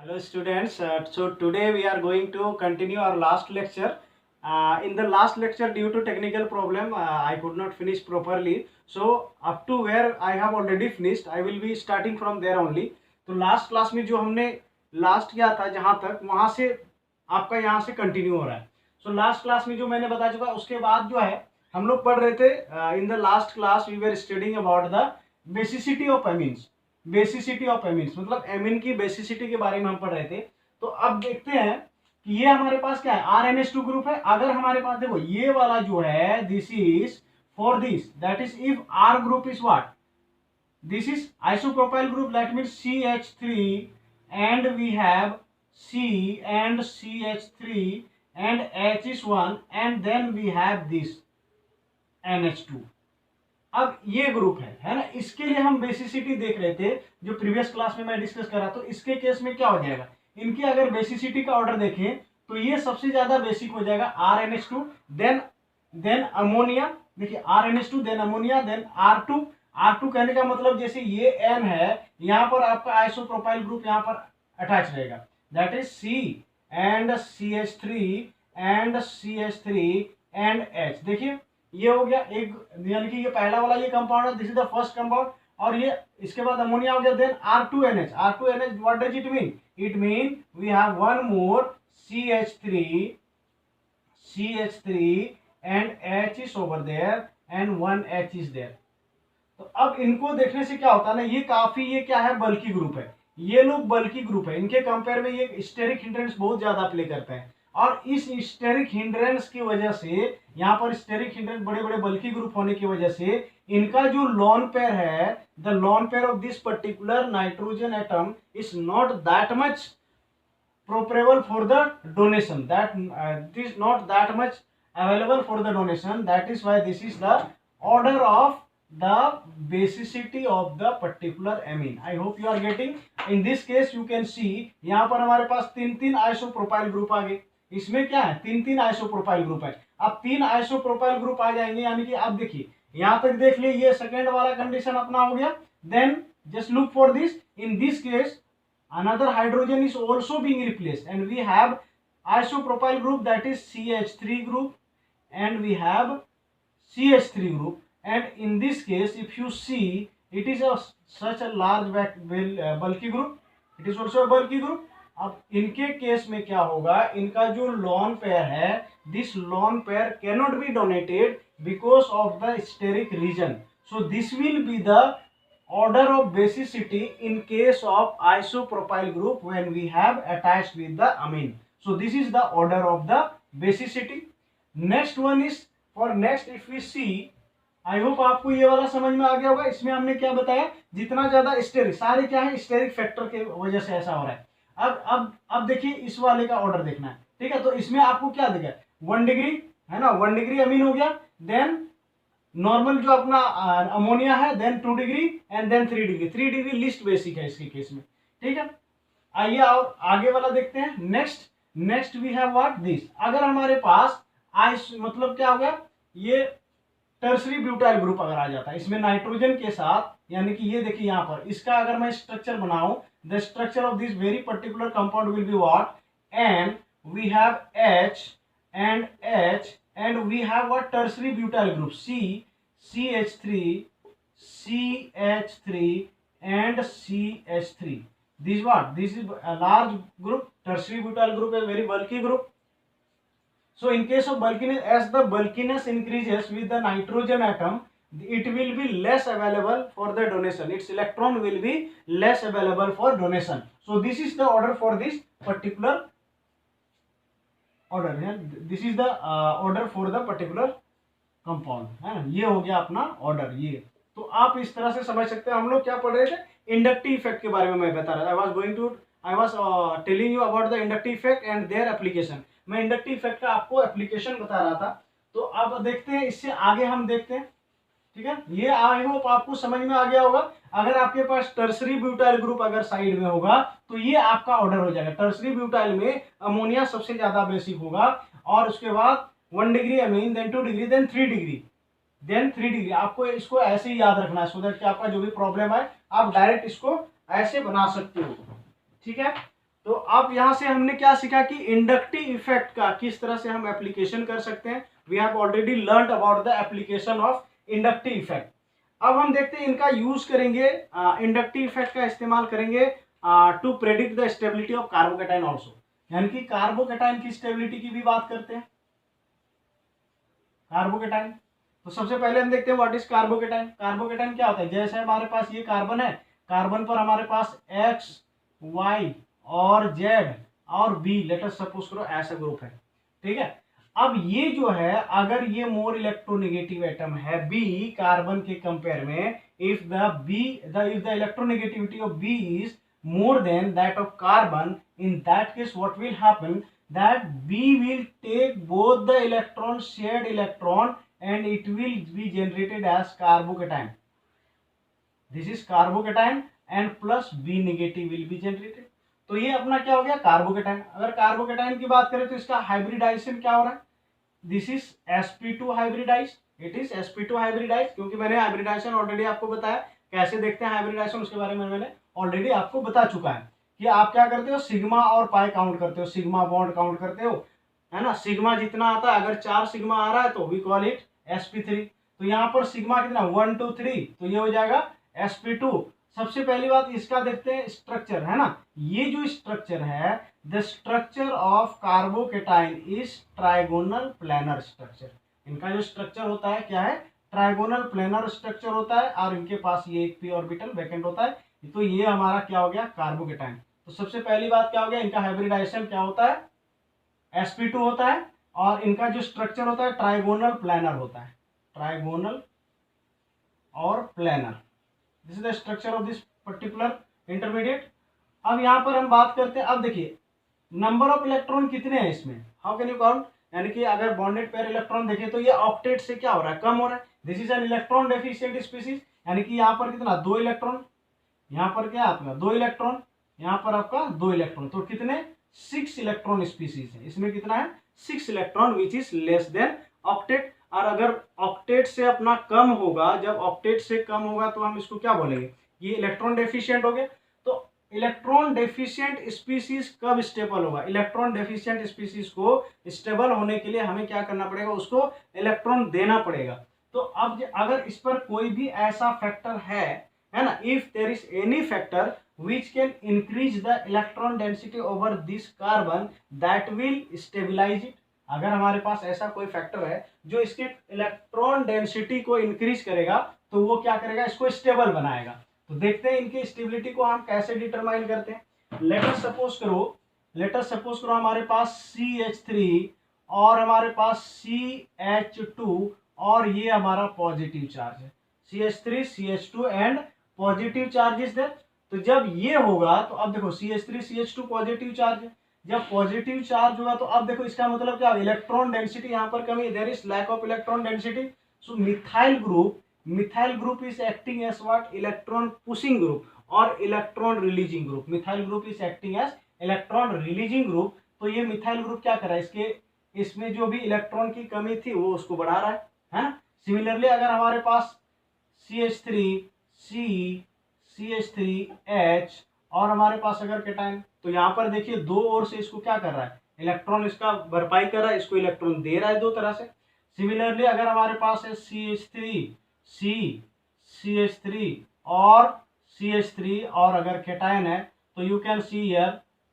Hello students, so today we are going to continue our last lecture. In the last lecture, due to technical problem, I could not finish properly. So up to where I have already finished, I will be starting from there only. तो last class में जो हमने last किया था जहाँ तक, वहाँ से आपका यहाँ से कंटिन्यू हो रहा है. So last class में जो मैंने बता चुका, उसके बाद जो है हम लोग पढ़ रहे थे. In the last class we were studying about the basicity of amines. Basicity of एमिन्स मतलब एमिन की बेसिसिटी के बारे में हम पढ़ रहे थे. तो अब देखते हैं कि ये हमारे पास क्या है, RNH2 ग्रुप है. अगर हमारे पास देखो ये वाला जो है, this is for this, that is if R group is what, this is isopropyl group, that means CH3 and we have C and CH3 and H is 1 and then we have this NH2. अब ये group है ना. इसके लिए हम basicity देख रहे थे जो प्रीवियस क्लास में मैं डिस्कस कर रहा. तो इसके केस में क्या हो जाएगा, इनकी अगर बेसिसिटी का ऑर्डर देखें तो ये सबसे ज्यादा बेसिक हो जाएगा RNH2, देन अमोनिया. देखिए RNH2 then ammonia then R2 कहने का मतलब जैसे ये N है, यहाँ पर आपका आइसोप्रोपाइल ग्रुप यहाँ पर अटैच रहेगा, that is C and CH3 and CH3 and H. देखिए ये हो गया एक, यानी कि ये पहला वाला ये कंपाउंड है, this is the first compound. और ये इसके बाद अमोनिया हो गया, then R2NH. What does it mean? It mean we have one more CH3 and H is over there and one H is there. तो अब इनको देखने से क्या होता है ना, ये काफी, ये क्या है, बल्की ग्रुप है. ये लोग बल्की ग्रुप है, इनके कंपेयर में ये स्टेरिक हिंड्रेंस बहुत ज्यादा प्ले करते हैं. और इस स्टेरिक हिंड्रेंस की वजह से, यहाँ पर स्टेरिक हिंड्रेंस बड़े बड़े बल्की ग्रुप होने की वजह से, इनका जो लोन पेयर है, the lone pair of this particular nitrogen atom is not that much preferable for the donation, that it is not that much available for the donation. That is why this is the order of the basicity of the particular amine. I hope you are getting. In this case you can see यहाँ पर हमारे पास तीन तीन isopropyl group आ गए. इसमें क्या है, तीन तीन आइसोप्रोपाइल ग्रुप है. अब तीन आइसोप्रोपाइल ग्रुप आ जाएंगे, यानी कि अब देखिए यहाँ तक देख लिए, ये सेकेंड वाला कंडीशन अपना हो गया. Then just look for this. In this case another hydrogen is also being replaced and we have isopropyl group, that is CH3 group, and we have CH3 group. And in this case if you see, it is such a large bulky group, it is also a bulky group. अब इनके case में क्या होगा, इनका जो lone pair है, this lone pair cannot be donated because of the steric reason. So this will be the order of basicity in case of isopropyl group when we have attached with the amine. So this is the order of the basicity. Next one is, for next if we see, I hope आपको ये वाला समझ में आ गया होगा. इसमें हमने क्या बताया, जितना ज्यादा स्टेरिक, सारे क्या है, स्टेरिक फैक्टर के वजह से ऐसा हो रहा है. अब देखिए इस वाले का ऑर्डर देखना है, ठीक है. तो इसमें आपको क्या दिखा, 1 डिग्री है ना, 1 डिग्री अमीन हो गया. देन नॉर्मल जो अपना अमोनिया है, then 2 degree and then 3 degree. 3 degree least basic है इसके केस में, ठीक है. आइए और आगे वाला देखते हैं. Next we have what, this. अगर हमारे पास आइस मतलब क्या हो गया, ये टर्सरी ब्यूटाइल ग्रुप अगर आ जाता है इसमें नाइट्रोजन के साथ, यानी कि ये देखिए यहाँ पर इसका अगर मैं स्ट्रक्चर बनाऊं, the structure of this very particular compound will be what, and we have H and we have what, tertiary butyl group, CH3 and CH3. This what, this is a large group. Tertiary butyl group is a very bulky group. So in case of bulkiness, as the bulkiness increases with the nitrogen atom, it will be less available for the donation, its electron will be less available for donation. So this is the order for this particular order है. This is the order for the particular compound, है ना. ये हो गया अपना order. ये तो आप इस तरह से समझ सकते हैं. हम लोग क्या पढ़ रहे थे, इंडक्टिव इफेक्ट के बारे में मैं बता रहा था. I was telling you about the inductive effect and their application. मैं इंडक्टिव इफेक्ट का आपको एप्लीकेशन बता रहा था. तो अब देखते हैं, इससे आगे हम देखते हैं, ठीक है. ये आई होप आपको समझ में आ गया होगा. अगर आपके पास टर्सरी ब्यूटाइल ग्रुप अगर साइड में होगा तो ये आपका ऑर्डर हो जाएगा. टर्सरी ब्यूटाइल में अमोनिया सबसे ज्यादा बेसिक होगा, और उसके बाद 1 degree amine, then 2 degree, then 3 degree, then 3 degree. आपको इसको ऐसे ही याद रखना है, सो दैट कि आपका जो भी प्रॉब्लम है आप डायरेक्ट इसको ऐसे बना सकते हो, ठीक है. तो अब यहाँ से हमने क्या सीखा कि इंडक्टिव इफेक्ट का किस तरह से हम एप्लीकेशन कर सकते हैं। We have already learn about the application of inductive effect. अब हम देखते हैं इनका यूज करेंगे, इंडक्टिव इफेक्ट का इस्तेमाल करेंगे to predict the stability of carbocation also, यानी कि कार्बोकेटाइन की स्टेबिलिटी की भी बात करते हैं। कार्बोकेटाइन, तो सबसे पहले हम देखते हैं व्हाट इज कार्बोकेटाइन। कार्बोकेटाइन क्या होता है, जैसे हमारे पास ये कार्बन है, कार्बन पर हमारे पास एक्स, वाई और जेड और बी, लेट अस सपोज करो ऐसा ग्रुप है, ठीक है। अब ये जो है, अगर ये मोर इलेक्ट्रोनेगेटिव एटम है बी कार्बन के कंपेयर में, if the electronegativity of B is more than that of carbon, in that case what will happen, that B will take both the electron, shared electron, and it will be generated as carbocation. This is carbocation and plus B negative will be generated. तो ये अपना क्या हो गया, carbocation. अगर carbocation की बात करें तो इसका हाइब्रिडाइजेशन क्या हो रहा है, this is sp2 hybridize, it is sp2 hybridize, क्योंकि मैंने हाइब्रिडाइजेशन ऑलरेडी आपको बताया कैसे देखते हैं हाइब्रिडाइजेशन, उसके बारे में मैंने ऑलरेडी आपको बता चुका है कि आप क्या करते हो, सिग्मा और पाई काउंट करते हो, सिग्मा बॉन्ड काउंट करते हो, है ना। सिग्मा जितना आता है, अगर 4 सिग्मा आ रहा है तो वी कॉल इट sp3। तो यहाँ पर सिग्मा कितना 1 2 3, तो ये हो जाएगा sp2। सबसे पहली बात इसका देखते हैं स्ट्रक्चर, है ना। ये जो स्ट्रक्चर है, the structure of carbocation is trigonal planar structure. इनका जो स्ट्रक्चर होता है क्या है, ट्राइगोनल प्लेनर स्ट्रक्चर होता है, और इनके पास ये एक पी ऑर्बिटल वैकेंट होता है। तो ये हमारा क्या हो गया, कार्बोकेटाइन। तो सबसे पहली बात क्या हो गया, इनका हाइब्रिडाइजेशन क्या होता है, sp2 होता है, और इनका जो स्ट्रक्चर होता है ट्राइगोनल प्लेनर होता है, ट्राइगोनल और planar. This is the structure of this particular intermediate. अब यहाँ पर हम बात करते हैं, अब देखिए नंबर ऑफ इलेक्ट्रॉन कितने हैं इसमें, हाउ कैन यू काउंट, यानी कि अगर बॉन्डेड पेयर इलेक्ट्रॉन देखें तो ये ऑक्टेट से क्या हो रहा है, कम हो रहा है। This is an electron deficient species, यानी कि यहाँ पर कितना 2 इलेक्ट्रॉन, यहाँ पर क्या आपका 2 इलेक्ट्रॉन, यहाँ पर आपका 2 इलेक्ट्रॉन, तो कितने 6 इलेक्ट्रॉन स्पीसीज है, इसमें कितना है 6 electron, which is less than octet. और अगर ऑक्टेट से अपना कम होगा, जब ऑक्टेट से कम होगा तो हम इसको क्या बोलेंगे, ये इलेक्ट्रॉन डेफिशिएंट हो गया। तो इलेक्ट्रॉन डेफिशिएंट स्पीसीज कब स्टेबल होगा, इलेक्ट्रॉन डेफिशिएंट स्पीसीज को स्टेबल होने के लिए हमें क्या करना पड़ेगा, उसको इलेक्ट्रॉन देना पड़ेगा। तो अब अगर इस पर कोई भी ऐसा फैक्टर है ना, if there is any factor which can increase the electron density over this carbon that will stabilize it, अगर हमारे पास ऐसा कोई फैक्टर है जो इसके इलेक्ट्रॉन डेंसिटी को इंक्रीज करेगा, तो वो क्या करेगा, इसको स्टेबल बनाएगा। तो देखते हैं इनकी स्टेबिलिटी को हम कैसे डिटरमाइन करते हैं। लेट अस सपोज करो हमारे पास CH3 और हमारे पास CH2 और ये हमारा पॉजिटिव चार्ज है, CH3 CH2 and positive charge is there. तो जब ये होगा तो अब देखो CH3 CH2 पॉजिटिव चार्ज है, जब पॉजिटिव चार्ज होगा तो अब देखो इसका मतलब क्या, इलेक्ट्रॉन डेंसिटी यहाँ पर कमी, there is lack of electron density. So methyl group is acting as what, electron pushing group और electron releasing group. Methyl group is acting as electron releasing group. तो ये मिथाइल ग्रुप क्या कर रहा है, इसमें जो भी इलेक्ट्रॉन की कमी थी वो उसको बढ़ा रहा है ना। सिमिलरली अगर हमारे पास CH3H और हमारे पास अगर कैटायन, तो यहाँ पर देखिए दो ओर से इसको क्या कर रहा है, इलेक्ट्रॉन इसका भरपाई कर रहा है, इसको इलेक्ट्रॉन दे रहा है दो तरह से। सिमिलरली अगर हमारे पास है CH3 और CH3 और अगर कैटायन है, तो you can see here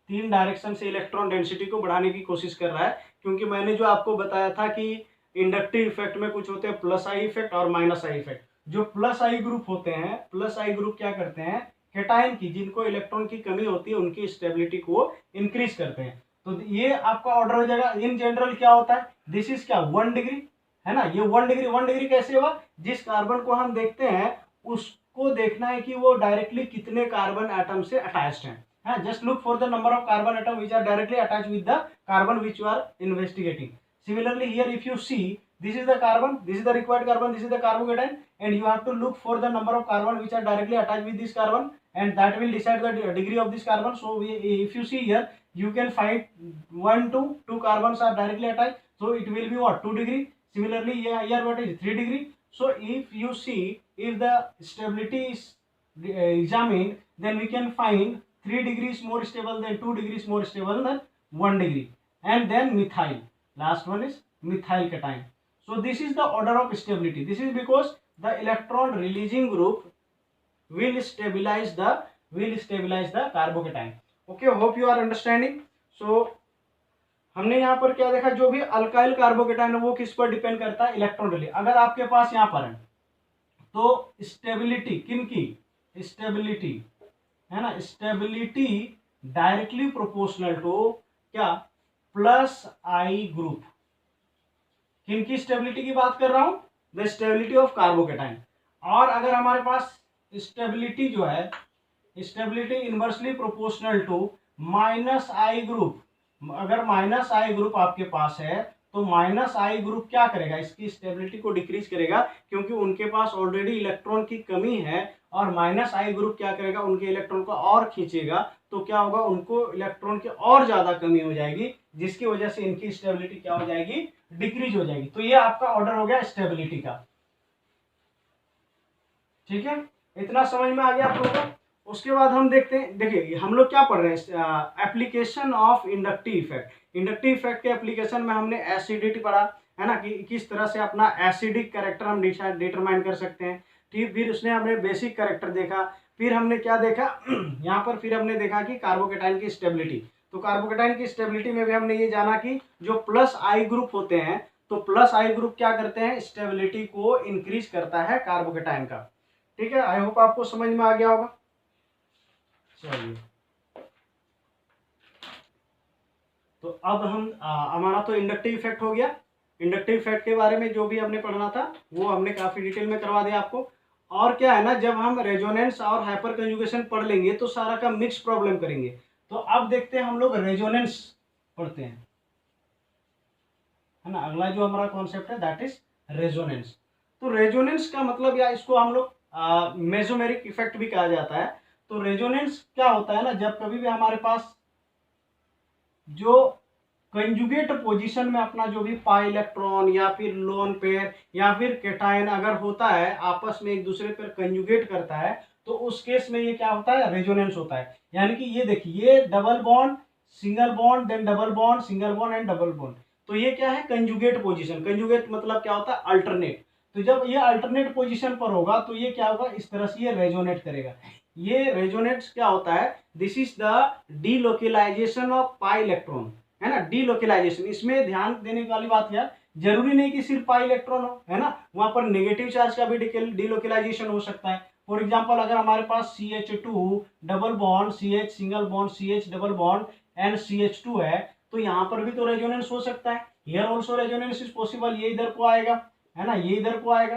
3 direction से इलेक्ट्रॉन डेंसिटी को बढ़ाने की कोशिश कर रहा है। क्योंकि मैंने जो आपको बताया था कि इंडक्टिव इफेक्ट में कुछ होते हैं प्लस आई इफेक्ट और माइनस आई इफेक्ट। जो प्लस आई ग्रुप होते हैं, प्लस आई ग्रुप क्या करते हैं, कैटायन की जिनको इलेक्ट्रॉन की कमी होती है उनकी स्टेबिलिटी को इंक्रीज करते हैं। तो ये आपका ऑर्डर हो जाएगा। इन जनरल क्या होता है, दिस इज क्या 1 डिग्री, है ना। ये 1 डिग्री कैसे हुआ, जिस कार्बन को हम देखते हैं उसको देखना है कि वो डायरेक्टली कितने कार्बन एटम से अटैच्ड है। Just look for the number of carbon atom which are directly attached with the carbon which you are investigating. Similarly here if you see, this is the carbon, this is the required carbon, this is the carbocation, and you have to look for the number of carbon which are directly attached with this carbon, and that will decide the degree of this carbon. So if you see here, you can find 1 to 2 carbons are directly attached, so it will be what 2 degree. Similarly here what is 3 degree. So if you see, if the stability is examined, then we can find 3 degrees more stable, then 2 degrees more stable, then 1 degree, and then methyl. Last one is methyl cation. So this is the order of stability. This is because the electron releasing group will stabilize the carbocation. Okay, hope you are understanding. So हमने यहाँ पर क्या देखा, जो भी alkyl carbocation है वो किस पर डिपेंड करता है, इलेक्ट्रॉन रिलीज। अगर आपके पास यहाँ पर है तो स्टेबिलिटी किनकी, स्टेबिलिटी है ना, स्टेबिलिटी डायरेक्टली प्रोपोर्शनल टू क्या, प्लस आई ग्रुप। किनकी स्टेबिलिटी की बात कर रहा हूं, द स्टेबिलिटी ऑफ कार्बोकेटाइन। और अगर हमारे पास स्टेबिलिटी जो है, stability inversely proportional to minus I group, अगर माइनस आई ग्रुप आपके पास है तो माइनस आई ग्रुप क्या करेगा, इसकी स्टेबिलिटी को डिक्रीज करेगा, क्योंकि उनके पास ऑलरेडी इलेक्ट्रॉन की कमी है। और माइनस आई ग्रुप क्या करेगा, उनके इलेक्ट्रॉन को और खींचेगा, तो क्या होगा, उनको इलेक्ट्रॉन की और ज्यादा कमी हो जाएगी, जिसकी वजह से इनकी स्टेबिलिटी क्या हो जाएगी, डिक्रीज हो जाएगी। तो ये आपका ऑर्डर हो गया स्टेबिलिटी का। ठीक है, इतना समझ में आ गया आप लोगों को। उसके बाद हम देखते हैं, देखिए हम लोग क्या पढ़ रहे हैं, application of inductive effect. Inductive effect के एप्लीकेशन में हमने एसिडिटी पढ़ा है ना, कि किस तरह से अपना एसिडिक कैरेक्टर हम डिटरमाइन कर सकते हैं। ठीक, फिर उसने हमने बेसिक कैरेक्टर देखा, फिर हमने क्या देखा यहाँ पर, फिर हमने देखा कि कार्बोकेटाइन की स्टेबिलिटी। तो कार्बोकेटाइन की स्टेबिलिटी में भी हमने ये जाना कि जो प्लस आई ग्रुप होते हैं, तो प्लस आई ग्रुप क्या करते हैं, स्टेबिलिटी को इंक्रीज करता है कार्बोकेटाइन का। ठीक है, आई होप आपको समझ में आ गया होगा। चलिए, तो अब हम हमारा तो इंडक्टिव इफेक्ट हो गया। इंडक्टिव इफेक्ट के बारे में जो भी हमने पढ़ना था वो हमने काफी डिटेल में करवा दिया आपको। और क्या है ना, जब हम रेजोनेंस और हाइपर कंजुगेशन पढ़ लेंगे तो सारा का मिक्स प्रॉब्लम करेंगे। तो अब देखते हैं हम लोग रेजोनेंस पढ़ते हैं, है ना। अगला जो हमारा कॉन्सेप्ट है दैट इज रेजोनेंस। तो रेजोनेंस का मतलब, या इसको हम लोग मेसोमेरिक इफेक्ट भी कहा जाता है। तो रेजोनेंस क्या होता है ना, जब कभी भी हमारे पास जो कंजुगेट पोजीशन में अपना जो भी पाई इलेक्ट्रॉन या फिर लोन पेयर या फिर केटायन अगर होता है, आपस में एक दूसरे पर कंजुगेट करता है, तो उस केस में ये क्या होता है, रेजोनेंस होता है। यानी कि ये देखिए, ये double bond single bond, then double bond single bond and double bond. तो ये क्या है, कंजुगेट पोजीशन। कंजुगेट मतलब क्या होता है, अल्टरनेट। तो जब ये अल्टरनेट पोजीशन पर होगा तो ये क्या होगा, इस तरह से ये रेजोनेट करेगा। ये रेजोनेट्स क्या होता है, this is the delocalisation of pi electron, है ना, डीलोकेलाइजेशन। इसमें ध्यान देने वाली बात है, जरूरी नहीं कि सिर्फ पाई इलेक्ट्रॉन हो, है ना, वहां पर नेगेटिव चार्ज का भी डीलोकेलाइजेशन हो सकता है। फॉर एग्जांपल, अगर हमारे पास CH2 double bond CH single bond CH double bond and CH2 है, तो यहाँ पर भी तो रेजोनेंस हो सकता है। Here also resonance is possible. ये इधर को आएगा, है ना, ये इधर को आएगा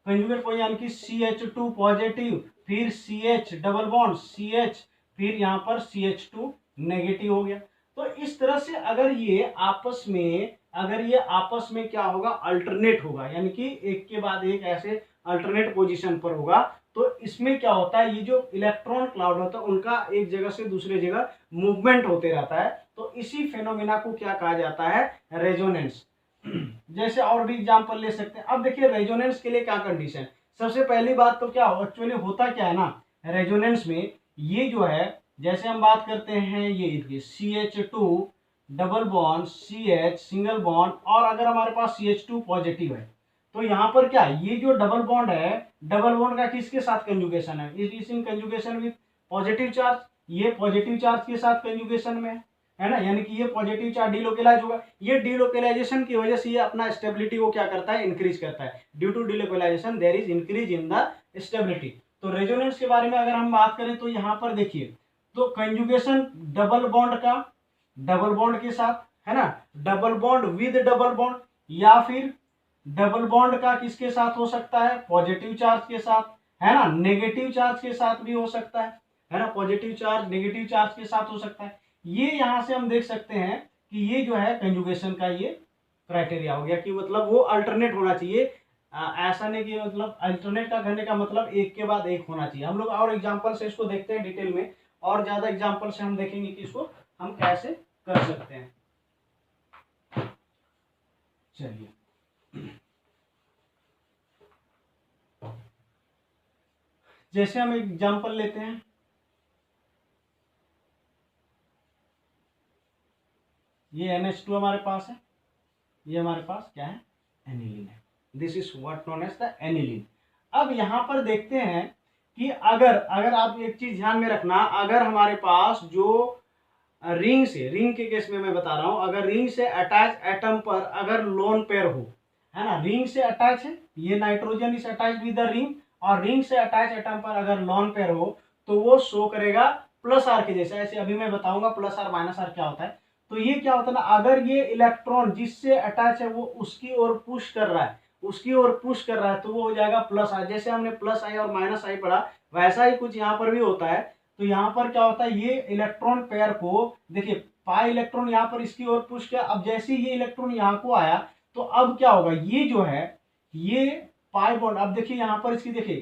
कंजुगेट पॉइंट, यानी कि CH2 पॉजिटिव, फिर CH डबल बॉन्ड CH, फिर यहाँ पर CH2 नेगेटिव हो गया। तो इस तरह से अगर ये आपस में क्या होगा, अल्टरनेट होगा, यानी कि एक के बाद एक ऐसे अल्टरनेट पोजीशन पर होगा, तो इसमें क्या होता है, ये जो इलेक्ट्रॉन क्लाउड होता है उनका एक जगह से दूसरे जगह मूवमेंट होते रहता है। तो इसी फेनोमेना को क्या कहा जाता है, रेजोनेंस। जैसे और भी एग्जांपल ले सकते हैं। अब देखिए रेजोनेंस के लिए क्या कंडीशन। सबसे पहली बात तो क्या हो, एक्चुअली होता क्या है ना, रेजोनेंस में ये जो है, जैसे हम बात करते हैं ये CH2 double bond CH single bond, और अगर हमारे पास CH2 पॉजिटिव है, तो यहाँ पर क्या, ये जो डबल बॉन्ड है, डबल बॉन्ड का किसके साथ कंजुगेशन है, is in conjugation with positive charge. ये पॉजिटिव चार्ज के साथ कंजुगेशन में है ना, यानी कि ये पॉजिटिव चार्ज डीलोकेलाइज होगा। ये डीलोकेलाइजेशन की वजह से ये अपना स्टेबिलिटी को क्या करता है, इंक्रीज करता है। Due to delocalization there is increase in the stability. तो रेजोनेंस के बारे में अगर हम बात करें तो यहाँ पर देखिए, तो कंजुगेशन डबल बॉन्ड का डबल बॉन्ड के साथ, है ना, double bond with double bond, या फिर डबल बॉन्ड का किसके साथ हो सकता है, पॉजिटिव चार्ज के साथ, है ना, नेगेटिव चार्ज के साथ भी हो सकता है ना, पॉजिटिव चार्ज नेगेटिव चार्ज के साथ हो सकता है। ये यहां से हम देख सकते हैं कि ये जो है कंजुगेशन का ये क्राइटेरिया हो गया, कि मतलब वो अल्टरनेट होना चाहिए। ऐसा नहीं कि मतलब अल्टरनेट का कहने का मतलब एक के बाद एक होना चाहिए। हम लोग और एग्जांपल से इसको देखते हैं डिटेल में, और ज्यादा एग्जांपल से हम देखेंगे कि इसको हम कैसे कर सकते हैं। चलिए, जैसे हम एग्जांपल लेते हैं, ये NH2 हमारे पास है, ये हमारे पास क्या है, एनिलीन है। This is what known as the aniline. अब यहाँ पर देखते हैं कि अगर आप एक चीज ध्यान में रखना, अगर हमारे पास जो रिंग के केस में मैं बता रहा हूं, अगर रिंग से अटैच एटम पर अगर लोन पेयर हो, है ना, रिंग से अटैच है, ये nitrogen is attach with the ring, और रिंग से अटैच एटम पर अगर लोन पेयर हो तो वो शो करेगा प्लस आर के जैसे। ऐसे अभी मैं बताऊंगा प्लस आर माइनस आर क्या होता है। तो ये क्या होता है ना, अगर ये इलेक्ट्रॉन जिससे अटैच है वो उसकी ओर पुश कर रहा है, उसकी ओर पुश कर रहा है, तो वो हो जाएगा प्लस आई। जैसे हमने प्लस आई और माइनस आई पढ़ा, वैसा ही कुछ यहाँ पर भी होता है। तो यहाँ पर क्या होता है, ये इलेक्ट्रॉन पेयर को देखिए, पाई इलेक्ट्रॉन यहाँ पर इसकी ओर पुश किया, अब जैसे ये इलेक्ट्रॉन यहाँ को आया तो अब क्या होगा, ये जो है ये पाई बॉन्ड, अब देखिए यहाँ पर इसकी देखिए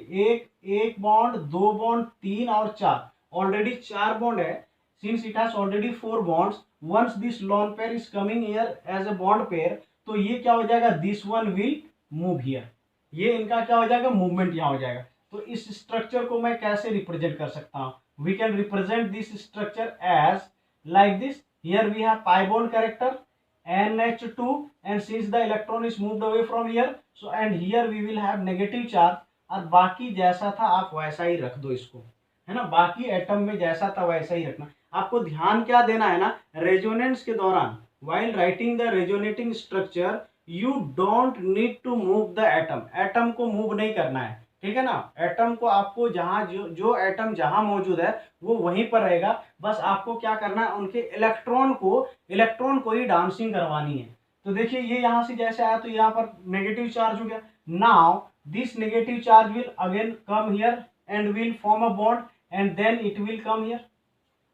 एक बॉन्ड, दो बॉन्ड, तीन और चार, ऑलरेडी चार बॉन्ड है। Since it has already 4 bonds, once this lone pair is coming here as a bond pair, तो ये क्या हो जाएगा, this one will move here, ये इनका क्या हो जाएगा, मूवमेंट यहाँ हो जाएगा। तो इस स्ट्रक्चर को मैं कैसे रिप्रेजेंट कर सकता हूँ, we can represent this structure as like this, here we have pi bond character NH2, and since the electron is moved away from here, so and here we will have negative charge, और बाकी जैसा था आप वैसा ही रख दो इसको, है ना, बाकी एटम में जैसा था वैसा ही रखना। आपको ध्यान क्या देना है ना, रेजोनेंस के दौरान while writing the resonating structure you don't need to move the atom, atom को मूव नहीं करना है, ठीक है ना। एटम को आपको जहां जो एटम जहां मौजूद है वो वहीं पर रहेगा, बस आपको क्या करना है, उनके इलेक्ट्रॉन को ही डांसिंग करवानी है। तो देखिए ये यहां से जैसे आया तो यहाँ पर नेगेटिव चार्ज हो गया, now this negative charge will again come here and will form a bond and then it will come here,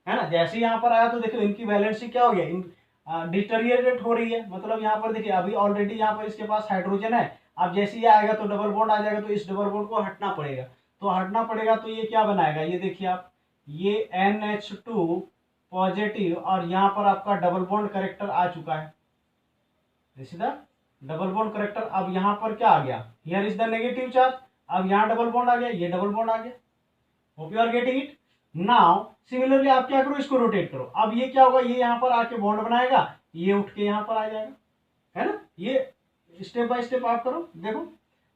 है ना। जैसे यहाँ पर आया तो देखो इनकी वैलेंसी क्या हो गया, डिटेरियरेट हो रही है, मतलब यहाँ पर देखिए अभी ऑलरेडी यहाँ पर इसके पास हाइड्रोजन है, अब जैसे ये आएगा तो डबल बॉन्ड आ जाएगा, तो इस डबल बॉन्ड को हटना पड़ेगा, तो हटना पड़ेगा तो ये क्या बनाएगा, ये देखिए आप, ये NH2 पॉजिटिव, और यहाँ पर आपका डबल बॉन्ड करेक्टर आ चुका है, सीधा डबल बॉन्ड करेक्टर। अब यहाँ पर क्या आ गया, here is the negative charge, अब यहाँ डबल बॉन्ड आ गया, ये डबल बॉन्ड आ गया, hope you are getting it. Now similarly आप क्या करो, इसको रोटेट करो, अब ये क्या होगा, ये यहाँ पर आके बॉन्ड बनाएगा, ये उठ के यहाँ पर आ जाएगा, है ना। ये स्टेप बाय स्टेप आप करो, देखो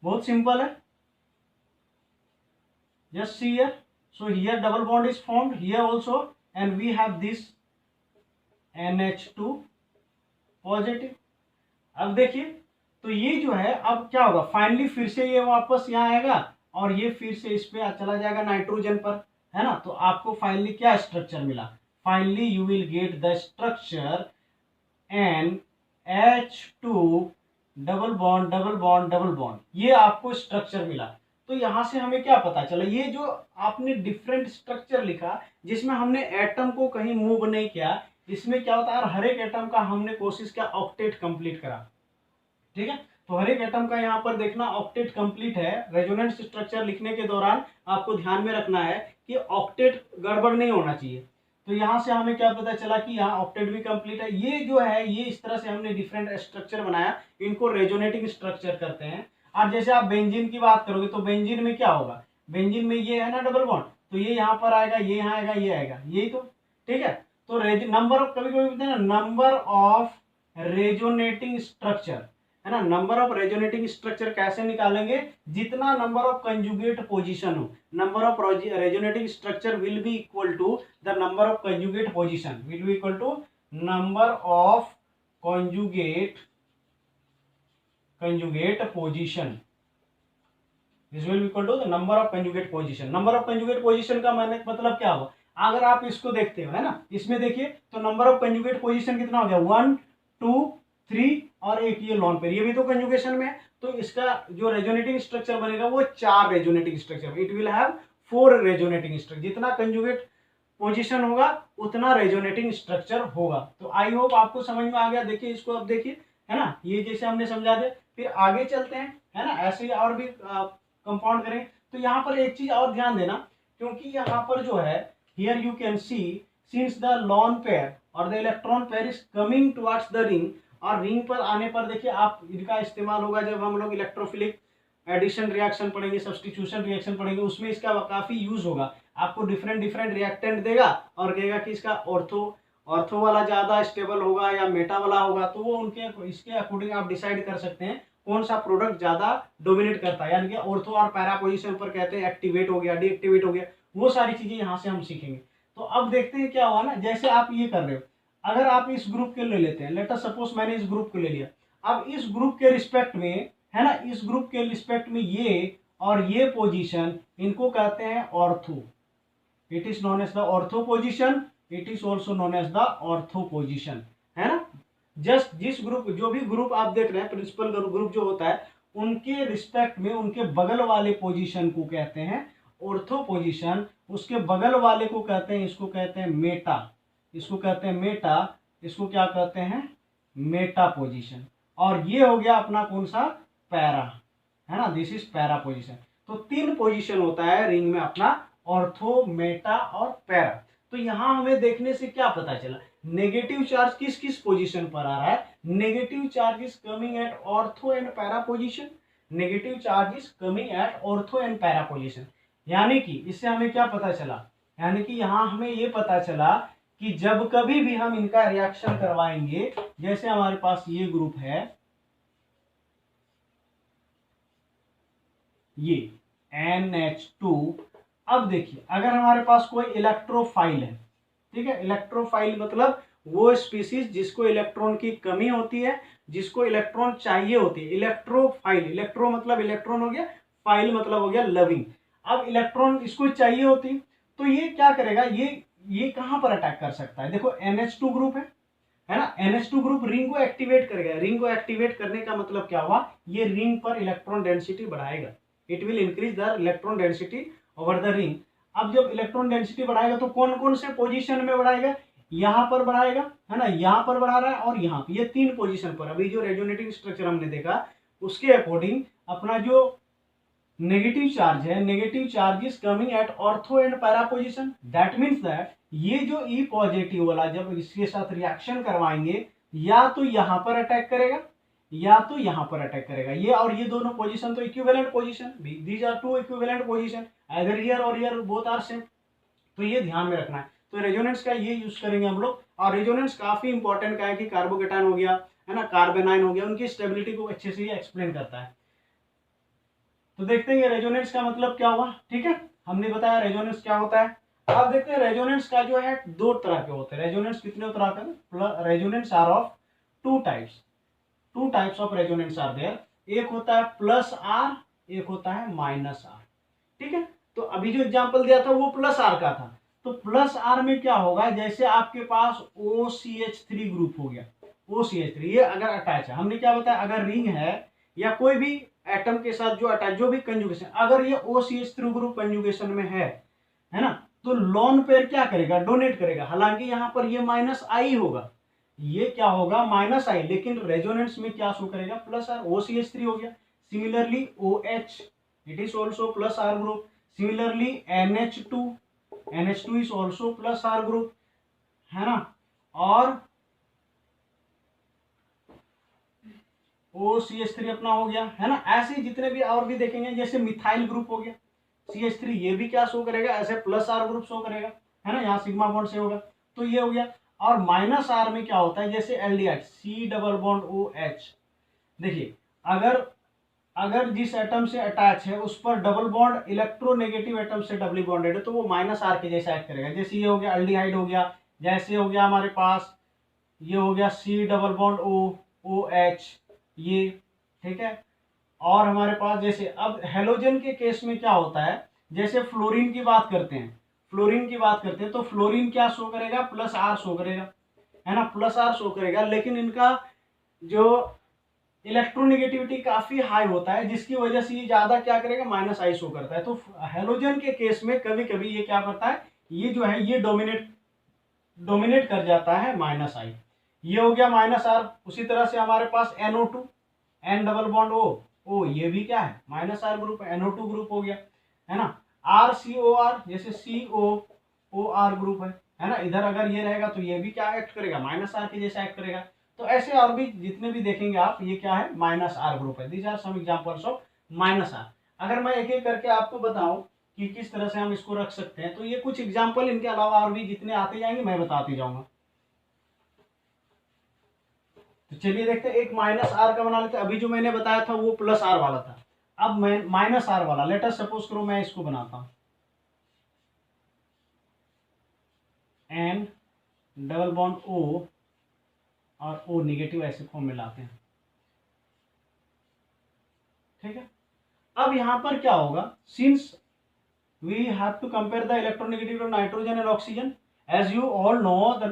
बहुत सिंपल है, just see here, so here double bond is formed here also and we have this NH2 positive. अब देखिए तो ये जो है अब क्या होगा, फाइनली फिर से ये वापस यहाँ आएगा और ये फिर से इस पे चला जाएगा नाइट्रोजन पर, है ना। तो आपको फाइनली क्या स्ट्रक्चर मिला, finally you will get the structure NH2 double bond double bond double bond, ये आपको स्ट्रक्चर मिला। तो यहां से हमें क्या पता चला, ये जो आपने डिफरेंट स्ट्रक्चर लिखा जिसमें हमने एटम को कहीं मूव नहीं किया, इसमें क्या होता है, हर एक एटम का हमने कोशिश किया ऑक्टेट कंप्लीट करा, ठीक है। तो हर एक एटम का यहाँ पर देखना ऑक्टेट कंप्लीट है। रेजोनेंस स्ट्रक्चर लिखने के दौरान आपको ध्यान में रखना है कि ऑक्टेट गड़बड़ नहीं होना चाहिए। तो यहाँ से हमें क्या पता चला कि यहाँ ऑक्टेट भी कंप्लीट है। ये जो है ये इस तरह से हमने डिफरेंट स्ट्रक्चर बनाया, इनको रेजोनेटिंग स्ट्रक्चर करते हैं। और जैसे आप बेंजीन की बात करोगे तो बेंजीन में क्या होगा, बेंजीन में ये है ना डबल बॉन्ड, तो ये यहाँ पर आएगा, ये यहाँ आएगा, ये आएगा, यही तो, ठीक है। तो नंबर ऑफ, कभी कभी बोलते हैं ना नंबर ऑफ रेजोनेटिंग स्ट्रक्चर, है ना। नंबर ऑफ रेजोनेटिंग स्ट्रक्चर कैसे निकालेंगे, जितना नंबर ऑफ कंजुगेट पोजीशन हो, number of resonating structure will be equal to the number of conjugate position, will be equal to number of conjugate position, this will be equal to the number of conjugate position. Number of conjugate position का मतलब क्या होगा, अगर आप इसको देखते हो, है ना, इसमें देखिए तो नंबर ऑफ कंजुगेट पोजीशन कितना हो गया, 1 2 3 और एक ये लॉन पेयर, ये भी तो कंजुगेशन में है। तो इसका जो रेजोनेटिंग स्ट्रक्चर बनेगा वो 4 resonating structure, it will have 4 resonating structure. जितना कंजुगेट पोजीशन होगा उतना रेजोनेटिंग स्ट्रक्चर होगा। तो आई होप आपको समझ में आ गया। देखिए इसको अब देखिए, है ना, ये जैसे हमने समझा दिया, फिर आगे चलते हैं, है ना, ऐसे ही और भी कंपाउंड करें। तो यहाँ पर एक चीज और ध्यान देना, क्योंकि यहाँ पर जो है here you can see since the lone pair और the electron pair is coming towards the ring, और रिंग पर आने पर देखिए आप इनका इस्तेमाल होगा जब हम लोग इलेक्ट्रोफिलिक एडिशन रिएक्शन पढ़ेंगे, सब्स्टिट्यूशन रिएक्शन पढ़ेंगे, उसमें इसका काफी यूज होगा। आपको डिफरेंट रिएक्टेंट देगा और कहेगा कि इसका ऑर्थो ऑर्थो वाला ज़्यादा स्टेबल होगा या मेटा वाला होगा, तो वो उनके इसके अकॉर्डिंग आप डिसाइड कर सकते हैं कौन सा प्रोडक्ट ज़्यादा डोमिनेट करता है। यानी कि ऑर्थो और पैरा पोजिशन पर कहते हैं एक्टिवेट हो गया, डीएक्टिवेट हो गया, वो सारी चीज़ें यहाँ से हम सीखेंगे। तो अब देखते हैं क्या हुआ ना, जैसे आप ये कर रहे हो, अगर आप इस ग्रुप के ले लेते हैं, लेट अस सपोज मैंने इस ग्रुप को ले लिया, अब इस ग्रुप के रिस्पेक्ट में, है ना, इस ग्रुप के रिस्पेक्ट में ये और ये पोजीशन, इनको कहते हैं ortho. It is known as the ortho position, it is also known as the ortho position, है ना। जस्ट जिस ग्रुप, जो भी ग्रुप आप देख रहे हैं, प्रिंसिपल ग्रुप जो होता है, उनके रिस्पेक्ट में उनके बगल वाले पोजीशन को कहते हैं ऑर्थो पोजीशन, उसके बगल वाले को कहते हैं, इसको कहते हैं मेटा, इसको कहते हैं मेटा, इसको क्या कहते हैं, मेटा पोजीशन। और ये हो गया अपना कौन सा, पैरा, है ना, दिस इज पैरा पोजीशन। तो 3 पोजीशन होता है रिंग में अपना, ऑर्थो, मेटा और पैरा। तो यहां हमें देखने से क्या पता चला, नेगेटिव चार्ज किस किस पोजीशन पर आ रहा है, negative charge is coming at ortho and para position, negative charge is coming at ortho and para position. यानी कि इससे हमें क्या पता चला, यानी कि यहां हमें ये पता चला कि जब कभी भी हम इनका रिएक्शन करवाएंगे, जैसे हमारे पास ये ग्रुप है, ये NH2, अब देखिए अगर हमारे पास कोई इलेक्ट्रोफाइल है, ठीक है, इलेक्ट्रोफाइल मतलब वो स्पीसीज जिसको इलेक्ट्रॉन की कमी होती है, जिसको इलेक्ट्रॉन चाहिए होती है, इलेक्ट्रोफाइल, इलेक्ट्रो मतलब इलेक्ट्रॉन हो गया, फाइल मतलब हो गया लविंग। अब इलेक्ट्रॉन इसको चाहिए होती, तो ये क्या करेगा, ये कहां पर अटैक कर सकता है, देखो NH2 ग्रुप है ना, NH2 ग्रुप रिंग को एक्टिवेट करेगा, रिंग को एक्टिवेट करने का मतलब क्या हुआ, ये रिंग पर इलेक्ट्रॉन डेंसिटी बढ़ाएगा, it will increase the electron density over the ring. अब जब इलेक्ट्रॉन डेंसिटी बढ़ाएगा तो कौन कौन से पोजीशन में बढ़ाएगा, यहां पर बढ़ाएगा, है ना, यहां पर बढ़ा रहा है और यहाँ पे, ये 3 पोजीशन पर। अभी जो रेजोनेटिंग स्ट्रक्चर हमने देखा उसके अकॉर्डिंग अपना जो नेगेटिव चार्ज है, negative charge is coming at ortho and para position, that means that ये जो ई पॉजिटिव वाला जब इसके साथ रिएक्शन करवाएंगे, या तो यहां पर अटैक करेगा या तो यहां पर अटैक करेगा, ये और ये दोनों पोजीशन तो equivalent position, these are 2 equivalent position, either here और हियर, बोथ आर सेम। तो ये ध्यान में रखना है। तो रेजोनेंस का ये यूज करेंगे हम लोग, और रेजोनेंस काफी इंपॉर्टेंट का है कि कार्बोकेटाइन हो गया, है ना, कार्बेनाइन हो गया, उनकी स्टेबिलिटी को अच्छे से ये एक्सप्लेन करता है। तो देखते हैं रेजोनेंस का मतलब क्या हुआ, ठीक है, हमने बताया रेजोनेंस क्या होता है। अब देखते हैं रेजोनेंस का जो है 2 तरह के होते हैं, रेजोनेंस कितने तरह के, resonance are of 2 types of resonance are there, एक होता है प्लस आर, एक होता है माइनस आर, ठीक है। तो अभी जो एग्जांपल दिया था वो प्लस आर का था, तो प्लस आर में क्या होगा, जैसे आपके पास OCH3 ग्रुप हो गया, OCH3 ये अगर अटैच है, हमने क्या बताया, अगर रिंग है या कोई भी एटम के साथ जो अटैच, जो भी कंजुगेशन, अगर ये OCH3 ग्रुप कंजुगेशन में है ना, तो लोन पेयर क्या करेगा, डोनेट करेगा, हालांकि यहां पर ये माइनस आई होगा, ये क्या होगा, माइनस आई, लेकिन रेजोनेंस में क्या शो करेगा, प्लस आर, OCH3 हो गया। Similarly OH, it is also plus R group, similarly NH2 is also plus R group, है ना, और OCH3 अपना हो गया, है ना। ऐसे जितने भी और भी देखेंगे, जैसे मिथाइल ग्रुप हो गया, CH3, ये भी क्या शो करेगा, ऐसे प्लस आर ग्रुप शो करेगा, है ना, यहाँ सिग्मा बॉन्ड से होगा, तो ये हो गया। और माइनस आर में क्या होता है, जैसे aldehyde, C double bond OH, देखिए अगर जिस एटम से अटैच है उस पर डबल बॉन्ड इलेक्ट्रोनेगेटिव एटम से डबली बॉन्डेड है, तो वो माइनस आर के जैसा एक्ट करेगा। जैसे ये हो गया एल्डिहाइड हो गया, जैसे हो गया हमारे पास ये हो गया C डबल बॉन्ड OH, ये, ठीक है। और हमारे पास जैसे अब हेलोजन के केस में क्या होता है, जैसे फ्लोरीन की बात करते हैं, तो फ्लोरीन क्या शो करेगा, प्लस आर शो करेगा, है ना, प्लस आर शो करेगा, लेकिन इनका जो इलेक्ट्रोनेगेटिविटी काफी हाई होता है, जिसकी वजह से ये ज्यादा क्या करेगा, माइनस आई शो करता है। तो हेलोजन के केस में कभी कभी ये क्या करता है, ये जो है ये डोमिनेट कर जाता है माइनस आई, ये हो गया माइनस आर। उसी तरह से हमारे पास NO2, N double bond O, ये भी क्या है, माइनस आर ग्रुप है, NO2 ग्रुप हो गया, है ना। RCOR, जैसे COOR ग्रुप है ना, इधर अगर ये रहेगा तो ये भी क्या एक्ट करेगा, माइनस आर के जैसा एक्ट करेगा। तो ऐसे और भी जितने भी देखेंगे आप, ये क्या है, माइनस आर ग्रुप है। These are some examples of minus R. अगर मैं एक एक करके आपको बताऊं कि किस तरह से हम इसको रख सकते हैं, तो ये कुछ एग्जांपल, इनके अलावा और भी जितने आते जाएंगे मैं बताते जाऊंगा। तो चलिए देखते हैं, एक माइनस आर का बना लेते हैं। अभी जो मैंने बताया था वो प्लस आर वाला था, अब मैं माइनस आर वाला, लेट अस सपोज करो मैं इसको बनाता हूं, एन डबल बॉन्ड ओ और ओ निगेटिव ऐसे फॉर्म में लाते हैं, ठीक है। अब यहां पर क्या होगा, since we have to compare the electronegativity of nitrogen and oxygen, as you all know the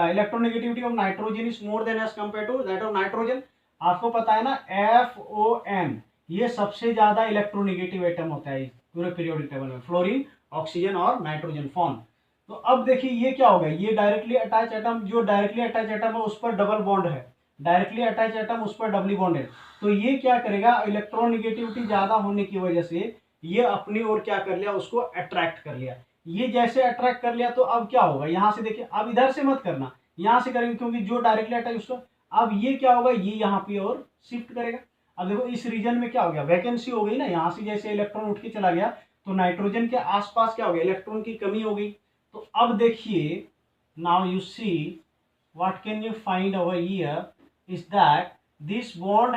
electronegativity of nitrogen is more than as compared to that of nitrogen। आपको पता है ना, FON ये सबसे ज्यादा इलेक्ट्रोनेगेटिव एटम होता है पूरे पीरियोडिक टेबल में, फ्लोरीन, ऑक्सीजन और नाइट्रोजन फॉर्म। तो अब देखिए ये क्या होगा, ये डायरेक्टली अटैच एटम, जो डायरेक्टली अटैच एटम है उस पर डबल बॉन्ड है, डायरेक्टली अटैच एटम उस पर डबली बॉन्ड है। तो ये क्या करेगा, इलेक्ट्रोनेगेटिविटी ज्यादा होने की वजह से ये अपनी ओर क्या कर लिया, उसको अट्रैक्ट कर लिया। ये जैसे अट्रैक्ट कर लिया तो अब क्या होगा, यहां से देखिए, अब इधर से मत करना, यहां से करेंगे क्योंकि जो डायरेक्टली अटैक उसको, अब ये क्या होगा, ये यहाँ पे और शिफ्ट करेगा। अब देखो इस रीजन में क्या हो गया, वैकेंसी हो गई ना, यहां से जैसे इलेक्ट्रॉन उठ के चला गया तो नाइट्रोजन के आसपास क्या हो गया, इलेक्ट्रॉन की कमी हो गई। तो अब देखिए, now you see what can you find over here is that this bond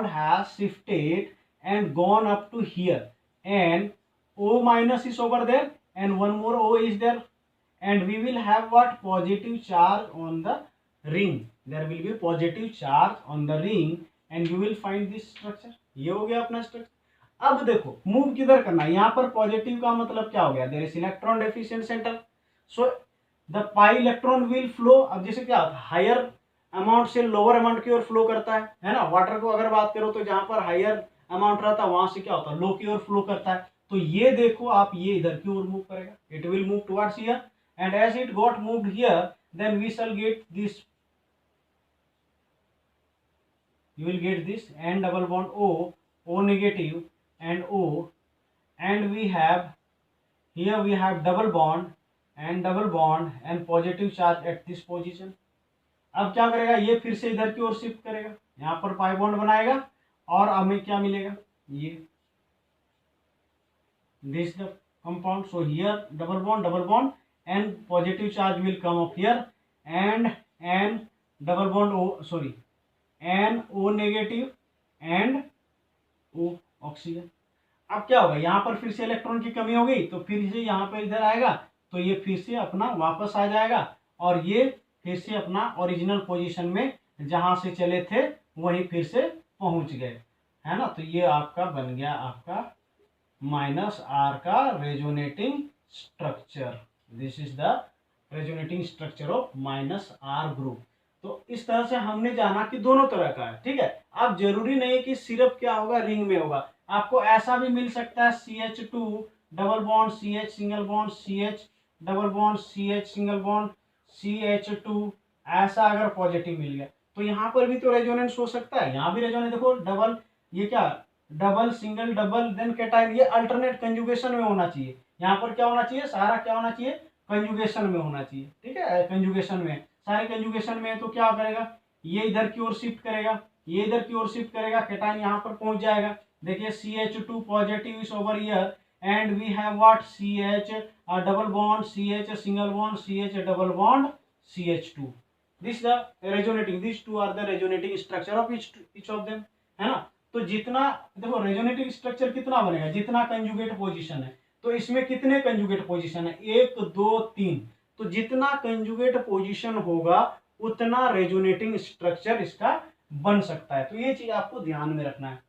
has shifted and gone up to here, and O minus is over there and one more O is there, and we will have what, positive charge on the ring, there will be positive charge on the ring and you will find this structure। ये हो गया अपना structure. अब देखो move किधर करना है, यहाँ पर पॉजिटिव का मतलब क्या हो गया, there is electron deficient center, so the pi electron will flow. अब जैसे क्या होता है, हायर अमाउंट से लोअर अमाउंट की ओर फ्लो करता है ना। वाटर को अगर बात करो तो जहां पर हायर अमाउंट रहता है वहां से क्या होता है, लो की ओर फ्लो करता है। तो ये देखो आप, ये इधर की ओर मूव करेगा, it will move towards here, and as it got moved here then we shall get this, you will get this n double bond O negative and O, and we have here we have double bond and positive charge at this position। अब क्या करेगा, ये फिर से इधर की ओर shift करेगा, यहाँ पर पाई बॉन्ड बनाएगा और हमें क्या मिलेगा, ये this the compound, so here double bond and positive charge will come up here and double bond O, sorry, N O negative and O oxygen. अब क्या होगा, यहाँ पर फिर से इलेक्ट्रॉन की कमी हो गई तो फिर से यहाँ पर इधर आएगा तो ये फिर से अपना वापस आ जाएगा और ये फिर से अपना ओरिजिनल पोजीशन में जहां से चले थे वहीं फिर से पहुंच गए, है ना। तो ये आपका बन गया आपका माइनस आर का resonating structure. This is the resonating structure of minus R group. तो इस तरह से हमने जाना कि दोनों तरह का है, ठीक है। अब जरूरी नहीं है कि सिर्फ क्या होगा, रिंग में होगा, आपको ऐसा भी मिल सकता है CH2 double bond CH single bond CH double bond CH single bond CH2, ऐसा अगर पॉजिटिव मिल गया तो यहाँ पर भी तो रेजोनेंस हो सकता है। यहाँ भी रेजोनेंस देखो, डबल, ये क्या, double single double then cation, ये अल्टरनेट कंजुगेशन में होना चाहिए। यहाँ पर क्या होना चाहिए, सारा क्या होना चाहिए, कंजुगेशन में होना चाहिए, ठीक है। कंजुगेशन में, सारे कंजुगेशन में, तो क्या करेगा, ये इधर की ओर शिफ्ट करेगा, ये इधर की ओर शिफ्ट करेगा, कैटायन यहाँ पर पहुंच जाएगा। देखिए CH2 positive is over here and we have what, CH double bond CH single bond CH double bond CH2। This the resonating, this two are the resonating structure of each of them, है ना। तो जितना देखो resonating structure कितना बनेगा, जितना conjugate position है। तो इसमें कितने कंजुगेट पोजीशन है, 1 2 3। तो जितना कंजुगेट पोजीशन होगा उतना रेजोनेटिंग स्ट्रक्चर इसका बन सकता है। तो ये चीज आपको ध्यान में रखना है,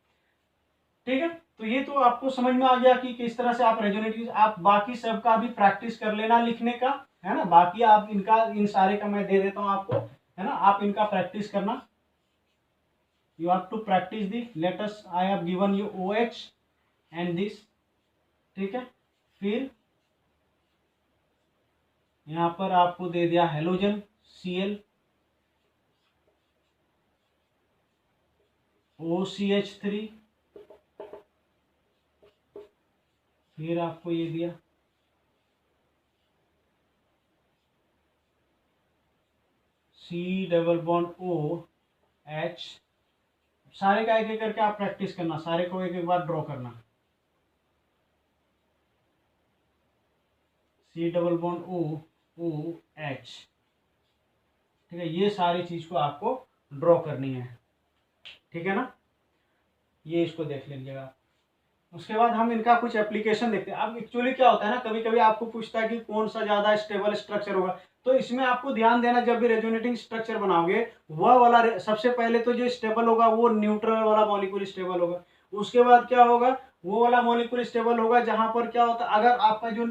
ठीक है। तो ये तो आपको समझ में आ गया कि किस तरह से आप रेजोनेटिव, आप बाकी सब का भी प्रैक्टिस कर लेना लिखने का, है ना। बाकी आप इनका, इन सारे का मैं दे देता हूं आपको, है ना, आप इनका प्रैक्टिस करना। You have to practice the, let us, I have given you OH and this, ठीक है। फिर यहाँ पर आपको दे दिया हेलोजन Cl, OCH3, फिर आपको ये दिया C डबल बॉन्ड OH। सारे का एक एक करके आप प्रैक्टिस करना, सारे को एक एक बार ड्रॉ करना। C डबल बॉन्ड OH, ठीक है। ये सारी चीज को आपको ड्रॉ करनी है, ठीक है ना। ये इसको देख लीजिएगा। उसके बाद हम इनका कुछ एप्लीकेशन देखते हैं। अब एक्चुअली क्या होता है ना, कभी कभी आपको पूछता है कि कौन सा ज़्यादा स्टेबल स्ट्रक्चर होगा, तो इसमें आपको ध्यान देना, जब भी रेजोनेटिंग स्ट्रक्चर बनाओगे वह वाला सबसे पहले तो जो स्टेबल होगा वो न्यूट्रल वाला मॉलिक्यूल स्टेबल होगा। उसके बाद क्या होगा, वो वाला मॉलिक्यूल स्टेबल होगा जहां पर क्या होता है, अगर आपका जो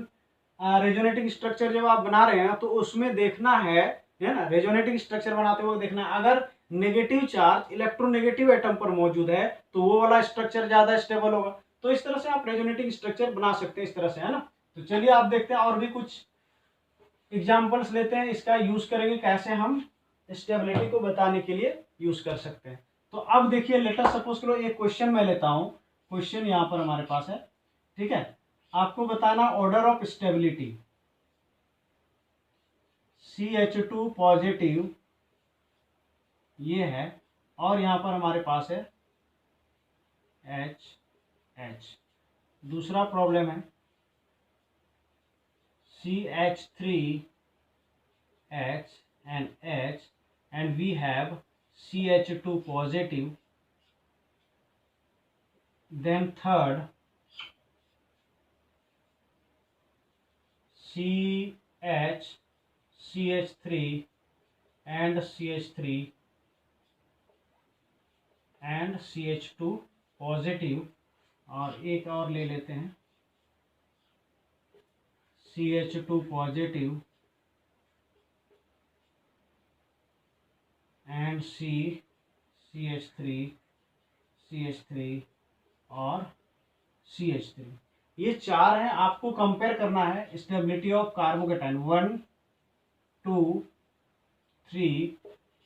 रेजोनेटिंग स्ट्रक्चर जब आप बना रहे हैं तो उसमें देखना है ना, रेजोनेटिंग स्ट्रक्चर बनाते हुए देखना है, अगर नेगेटिव चार्ज इलेक्ट्रोनेगेटिव एटम पर मौजूद है तो वो वाला स्ट्रक्चर ज्यादा स्टेबल होगा। तो इस तरह से आप रेजोनेटिंग स्ट्रक्चर बना सकते हैं इस तरह से, है ना। तो चलिए आप देखते हैं और भी कुछ एग्जाम्पल्स लेते हैं, इसका यूज करेंगे कैसे हम स्टेबिलिटी को बताने के लिए यूज कर सकते हैं। तो अब देखिए, लेटर सपोज करो एक क्वेश्चन मैं लेता हूं, क्वेश्चन यहां पर हमारे पास है, ठीक है। आपको बताना order of stability, CH2 positive ये है, और यहां पर हमारे पास है H। दूसरा प्रॉब्लम है CH3H and H, and we have CH2 positive. Then third CH3 and CH3 and CH2 positive, और एक और ले लेते हैं CH2 पॉजिटिव एंड CH3 और CH3। ये चार हैं, आपको कंपेयर करना है stability of carbocation 1 2 3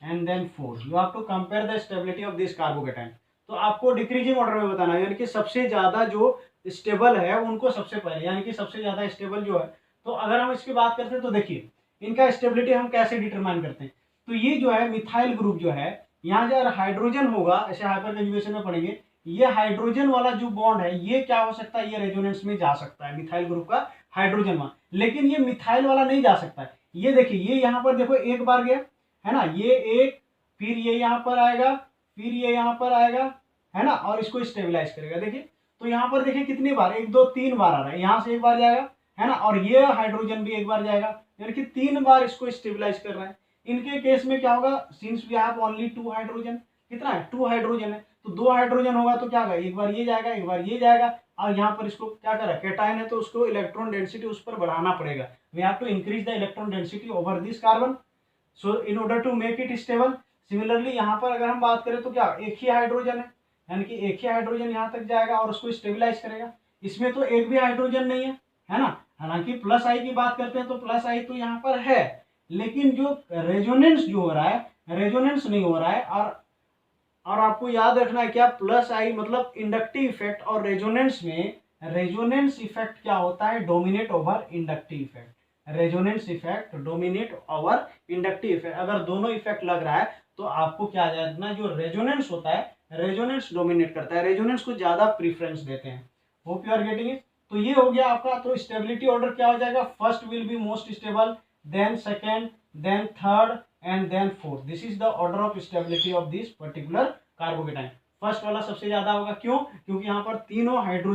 and then 4। You have to compare the stability of this carbocation. तो आपको डिक्रीजिंग ऑर्डर में बताना है, यानी कि सबसे ज्यादा जो स्टेबल है उनको सबसे पहले, यानी कि सबसे ज्यादा स्टेबल जो है। तो अगर हम इसकी बात करते हैं तो देखिए इनका स्टेबिलिटी हम कैसे डिटरमाइन करते हैं। तो ये जो है मिथाइल ग्रुप जो है, यहाँ जो हाइड्रोजन होगा, ऐसे हाइपर कंजुगेशन में पढ़ेंगे, ये हाइड्रोजन वाला जो बॉन्ड है ये क्या हो सकता है, ये रेजोनेंस में जा सकता है मिथाइल ग्रुप का हाइड्रोजन वाला, लेकिन ये मिथाइल वाला नहीं जा सकता है। ये देखिए, ये यहाँ पर देखो एक बार गया है ना, ये एक, फिर ये यहाँ पर आएगा, फिर ये यहाँ पर आएगा, है ना, और इसको स्टेबलाइज करेगा। देखिए तो यहाँ पर देखिए कितनी बार, 1 2 3 बार आ रहा है, यहाँ से एक बार जाएगा, है ना, और ये हाइड्रोजन भी एक बार जाएगा, यानी कि 3 बार इसको स्टेबलाइज कर रहा है। इनके केस में क्या होगा, since we have only 2 hydrogen, कितना है 2 हाइड्रोजन है, तो 2 हाइड्रोजन होगा तो क्या होगा, एक बार ये जाएगा एक बार ये जाएगा, और यहाँ पर इसको क्या करा, कैटायन है तो उसको इलेक्ट्रॉन डेंसिटी उस पर बढ़ाना पड़ेगा। We have to increase the electron density over this carbon, so in order to make it stable. Similarly यहाँ पर अगर हम बात करें तो क्या, एक ही हाइड्रोजन है, यानी कि एक ही हाइड्रोजन यहाँ तक जाएगा और उसको स्टेबलाइज करेगा। इसमें तो एक भी हाइड्रोजन नहीं है ना। हालांकि प्लस आई की बात करते हैं तो प्लस आई तो यहाँ पर है, लेकिन जो रेजोनेंस जो हो रहा है, रेजोनेंस नहीं हो रहा है। और आपको याद रखना है क्या, प्लस आई मतलब इंडक्टिव इफेक्ट, और रेजोनेंस में रेजोनेंस इफेक्ट क्या होता है, dominate over inductive effect. Resonance effect dominate over inductive effect, अगर दोनों इफेक्ट लग रहा है तो आपको क्या जानना, जो रेजोनेंस होता है रेजोनेंस डोमिनेट करता है, रेजोनेंस को ज्यादा प्रीफरेंस देते हैं। Hope you are getting it. तो ये हो गया आपका। तो स्टेबिलिटी ऑर्डर क्या हो जाएगा, first will be most stable, then second, then third and then fourth. This is the order of stability of this particular carbocation. First वाला सबसे ज्यादा होगा, क्यों, क्योंकि यहाँ पर तीनों हाइड्रोजन